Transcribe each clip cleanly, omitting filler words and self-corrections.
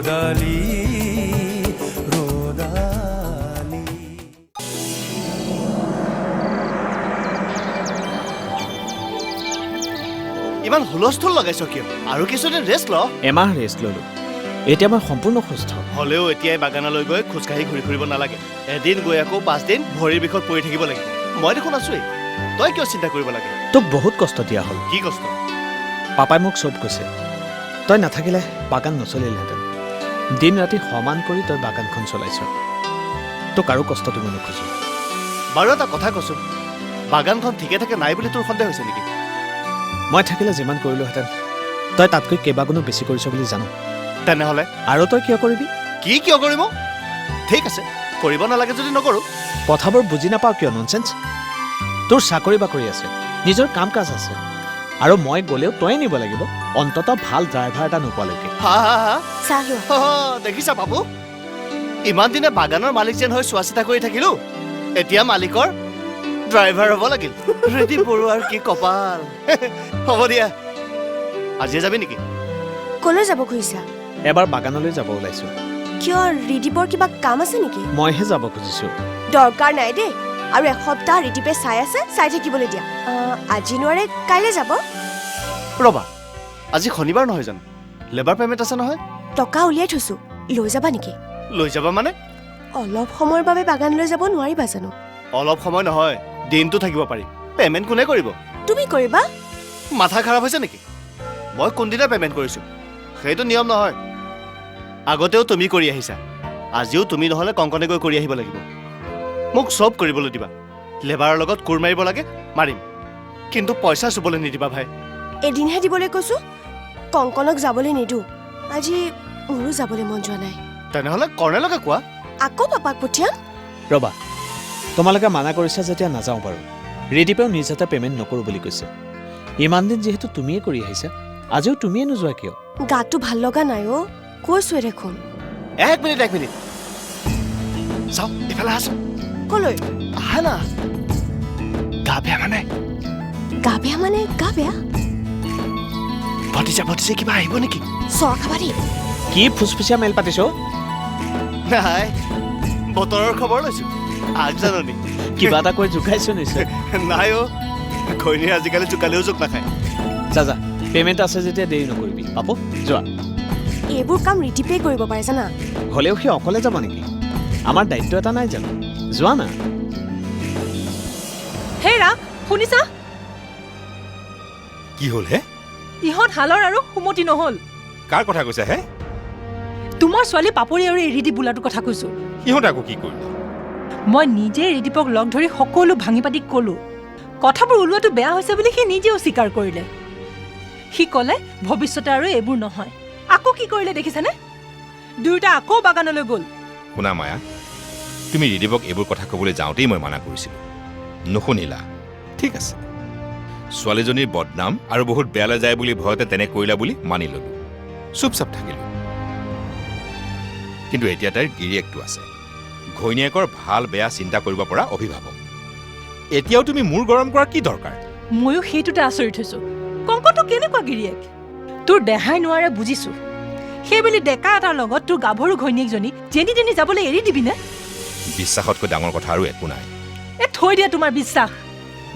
रोदाली रोदाली ইমান হুলস্থুল লগাইছ কিয় আৰু কিছুদিন ৰেষ্ট ল এমাহ ৰেষ্ট ললো এতিয়া মই সম্পূৰ্ণ সুস্থ হলেও এতিয়াই বাগানলৈ গৈ খোজকাঢ়ি ঘূৰি ফুৰিব নালাগে এদিন গৈ আকৌ 5 দিন ভৰিৰ বিষত পৰি থাকিব লাগিব মই দেখোন আছোৱেই তই কিয় চিন্তা কৰিব লাগে তোক বহুত কষ্ট দিয়া হ'ল কি কষ্ট পাপাই মোক চব কৈছে তই নাথাকিলে বাগান নচলিলহেঁতেন দিন ৰাতি সমান কৰি তই বাগানখন চলাইছ তোক আৰু কষ্ট দিব নোখোজো বাৰু এটা কথা কৈছো বাগানখন ঠিকে থাকে নাই বুলি তোৰ সন্দেহ হৈছে নেকি মই থাকিলে যিমান কৰিলোহেঁতেন তই তাতকৈ কেইবাগুণো বেছি কৰিছ বুলি জানো তেনেহ'লে আৰু তই কিয় কৰিবি কি কিয় কৰিম ঠিক আছে কৰিব নালাগে যদি নকৰো কথাবোৰ বুজি নাপাওঁ কিয় ননচেন্স তোৰ চাকৰি বাকৰি আছে নিজৰ কাম কাজ আছে আৰু মই গ'লেও তই নিব লাগিব অন্ততঃ ভাল ড্ৰাইভাৰ এটা নোপোৱালৈকে হা হা হা চাহ লোৱা দেখিছা বাবু ইমান দিনে বাগানৰ মালিক যেন হৈ চোৱা চিতা কৰি থাকিলো এতিয়া মালিকৰ ড্ৰাইভাৰ হ'ব লাগিল ৰেডি বৰুৱাৰ কি কপাল হ'ব দিয়া আজি যাবি নেকি কলৈ যাব খুজিছা এবাৰ বাগানলৈ যাব ওলাইছো কিয় ৰিদীপৰ কিবা কাম আছে নেকি মইহে যাব খুজিছো দৰকাৰ নাই দেই আৰু এসপ্তাহ ৰিদীপে চাই আছে চাই থাকিবলৈ দিয়া আজি নোৱাৰে কাইলৈ যাব ৰবা আজি শনিবাৰ নহয় জানো লেবাৰ পেমেণ্ট আছে নহয় টকা উলিয়াই থৈছো লৈ যাবা নেকি লৈ যাবা মানে অলপ সময়ৰ বাবে বাগানলৈ যাব নোৱাৰিবা জানো অলপ সময় নহয় দিনটো থাকিব পাৰি পেমেণ্ট কোনে কৰিব তুমি কৰিবা মাথা খাৰাপ হৈছে নেকি মই কোনদিনা পেমেণ্ট কৰিছো সেইটো নিয়ম নহয় আগতেও তুমি কৰি আহিছা আজিও তুমি নহ'লে কংকনে গৈ কৰি আহিব লাগিব মোক চব কৰিবলৈ দিবা লেবাৰৰ লগত কোৰ মাৰিব লাগে মাৰিম কিন্তু পইচা চুবলৈ নিদিবা ভাই এদিনহে দিবলৈ কৈছো কংকনক যাবলৈ নিদো আজি মোৰো যাবলৈ মন যোৱা নাই তেনেহ'লে কৰ্ণেলকে কোৱা আকৌ পাপাক পঠিয়াম ৰবা তোমালোকে মানা কৰিছা যেতিয়া নাযাওঁ বাৰু ৰিদীপেও নিজ হাতে পেমেণ্ট নকৰোঁ বুলি কৈছে ইমান দিন যিহেতু তুমিয়ে কৰি আহিছা আজিও তুমিয়ে নোযোৱা কিয় গাটো ভাল লগা নাই অ কৈছোৱে দেখোন এক মিনিট চাওঁ এইফালে আছো কলৈ আহা না গা বেয়া মানে গা বেয়া মানে গা বেয়া ভতিজা কিবা আহিব নেকি চৰ খাবা দেই কি ফুচফুচীয়া মেল পাতিছ নাই বতৰৰ খবৰ লৈছো আগজাননী কিবা এটা কৈ জোকাইছো নিশ্চয় নাই অ' ঘৈণীয়ে আজিকালি জোকালেও জোক নাখায় যা যা পেমেণ্ট আছে যেতিয়া দেৰি নকৰিবি পাপু যোৱা এইবোৰ কাম ৰিদীপে কৰিব পাৰে জানা হ'লেও সি অকলে যাব নেকি আমাৰ দায়িত্ব এটা নাই জানো যোৱা না হেৰা শুনিছা কি হ'ল হে ইহঁত হালৰ আৰু সুমতি নহল কাৰ কথা কৈছা হে তোমাৰ ছোৱালী পাপৰি আৰু ৰিদীপ বোলাটোৰ কথা কৈছো ইহঁত আকৌ কি কৰিলে মই নিজে ৰিদীপক লগ ধৰি সকলো ভাঙি পাতি কলো কথাবোৰ ওলোৱাটো বেয়া হৈছে বুলি সি নিজেও স্বীকাৰ কৰিলে সি ক'লে ভৱিষ্যতে আৰু এইবোৰ নহয় আকৌ কি কৰিলে দেখিছেনে দুয়োটা আকৌ বাগানলৈ গ'ল শুনা মায়া তুমি ৰিদীপক এইবোৰ কথা ক'বলৈ যাওঁতেই মই মানা কৰিছিলোঁ নুশুনিলা ঠিক আছে ছোৱালীজনীৰ বদনাম আৰু বহুত বেয়ালৈ যায় বুলি ভয়তে তেনে কৰিলা বুলি মানি ল'লো চুপচাপ থাকিলোঁ কিন্তু এতিয়া তাইৰ গিৰিয়েকটো আছে ঘৈণীয়েকৰ ভাল বেয়া চিন্তা কৰিব পৰা অভিভাৱক এতিয়াও তুমি মূৰ গৰম কৰাৰ কি দৰকাৰ ময়ো সেইটোতে আচৰিত হৈছো কংকনটো কেনেকুৱা গিৰিয়েক তোৰ দেহাই নোৱাৰে বুজিছো সেইবুলি ডেকা এটাৰ লগত তোৰ গাভৰু ঘৈণীয়েকজনী যেনি তেনি যাবলৈ এৰি দিবিনে বিশ্বাসতকৈ ডাঙৰ কথা আৰু একো নাই থৈ দিয়া তোমাৰ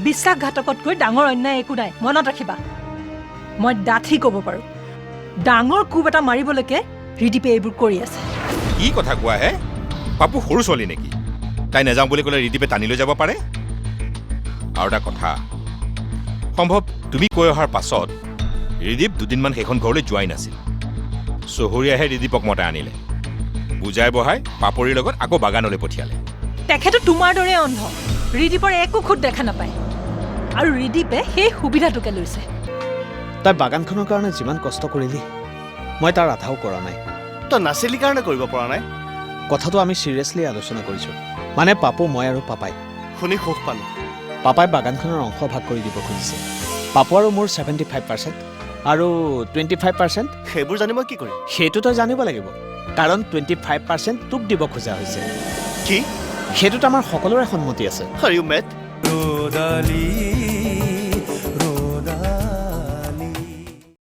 বিশ্বাসঘাতকতকৈ ডাঙৰ অন্যায় একো নাই মনত ৰাখিবা মই ডাঠি ক'ব পাৰো ডাঙৰ কোব এটা মাৰিবলৈকে ৰিদীপে এইবোৰ কৰি আছে কি কথা কোৱা হে পাপু সৰু ছোৱালী নেকি তাই নাযাওঁ বুলি ক'লে ৰিদীপে টানি লৈ যাব পাৰে আৰু এটা কথা সম্ভৱ তুমি কৈ অহাৰ পাছত ৰিদীপ দুদিনমান সেইখন ঘৰলৈ যোৱাই নাছিল চহৰীয়াহে ৰিদীপক মতাই আনিলে বুজাই বহাই পাপৰিৰ লগত আকৌ বাগানলৈ পঠিয়ালে তেখেতো তোমাৰ দৰে অন্ধ ৰিদীপৰ একো খুদ দেখা নাপায় আৰু ৰিদীপে সেই সুবিধাটোকে লৈছে তই বাগানখনৰ কাৰণে যিমান কষ্ট কৰিলি মই তাৰ আধাও কৰা নাই তই নাছিলি কাৰণে কৰিব পৰা নাই কথাটো আমি চিৰিয়াছলি আলোচনা কৰিছোঁ মানে পাপু মই আৰু পাপাই শুনি সুখ পালো পাপাই বাগানখনৰ অংশ ভাগ কৰি দিব খুজিছে পাপু আৰু মোৰ 75% আৰু 25% সেইবোৰ জানি মই কি কৰিম সেইটো তই জানিব লাগিব কাৰণ 25% তোক দিব খোজা হৈছে কি সেইটোত আমাৰ সকলোৰে সন্মতি আছে Are you mad? रोदाली